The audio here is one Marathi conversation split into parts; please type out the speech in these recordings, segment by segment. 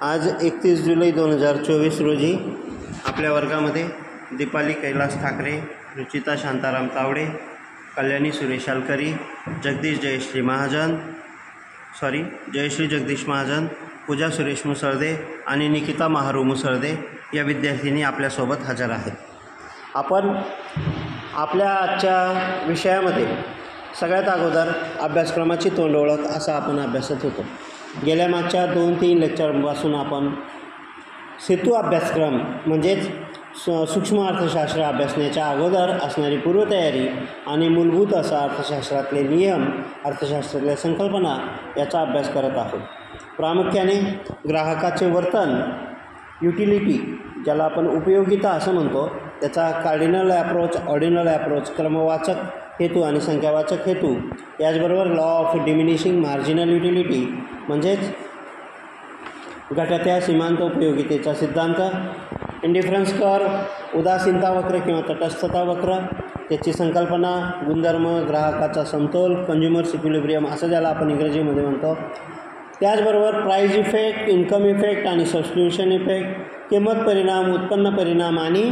आज 31 जुलै 2024 रोजी आपल्या वर्गामध्ये दीपाली कैलास ठाकरे, रुचिता शांताराम तावडे, कल्याणी सुरेश आलकरी, जयश्री जगदीश महाजन, पूजा सुरेश मुसळदे आणि निकिता महारू मुसळदे या विद्यार्थिनी आपल्यासोबत हजर आहेत. आपण आपल्या आजच्या विषयामध्ये सगळ्यात अगोदर अभ्यासक्रमाची तोंडओळख असा आपण अभ्यासत होतो. गेल्या मागच्या 2-3 लेक्चरपासून आपण सेतू अभ्यासक्रम म्हणजेच सूक्ष्म अर्थशास्त्र अभ्यासण्याच्या अगोदर असणारी पूर्वतयारी आणि मूलभूत असा अर्थशास्त्रातले नियम, अर्थशास्त्रातल्या संकल्पना याचा अभ्यास करत आहोत. प्रामुख्याने ग्राहकाचे वर्तन, युटिलिटी ज्याला आपण उपयोगिता असं म्हणतो, त्याचा कार्डिनल ॲप्रोच, ऑर्डिनल ॲप्रोच, क्रमवाचक हेतू आणि संख्यावाचक हेतू, याचबरोबर law of diminishing marginal utility म्हणजेच घटत्या सीमांत उपयोगितेचा सिद्धांत, इंडिफरन्स कर्व, उदासीनता वक्र किंवा तटस्थता वक्र, त्याची संकल्पना, गुणधर्म, ग्राहकाचा समतोल, कंझ्युमर्स इक्विलिब्रियम असं ज्याला आपण इंग्रजीमध्ये म्हणतो. त्याचबरोबर प्राईज इफेक्ट, इन्कम इफेक्ट आणि सबस्टिट्यूशन इफेक्ट, किंमत परिणाम, उत्पन्न परिणाम आणि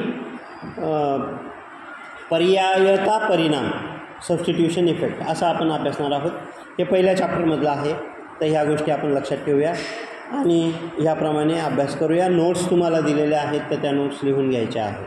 पर्यायता परिणाम, सबस्टिट्यूशन इफेक्ट असा आपण अभ्यासणार आहोत. हे पहिल्या चॅप्टरमधलं आहे. तर ह्या गोष्टी आपण लक्षात ठेवूया आणि ह्याप्रमाणे अभ्यास करूया. नोट्स तुम्हाला दिलेल्या आहेत तर त्या नोट्स लिहून घ्यायच्या आहेत.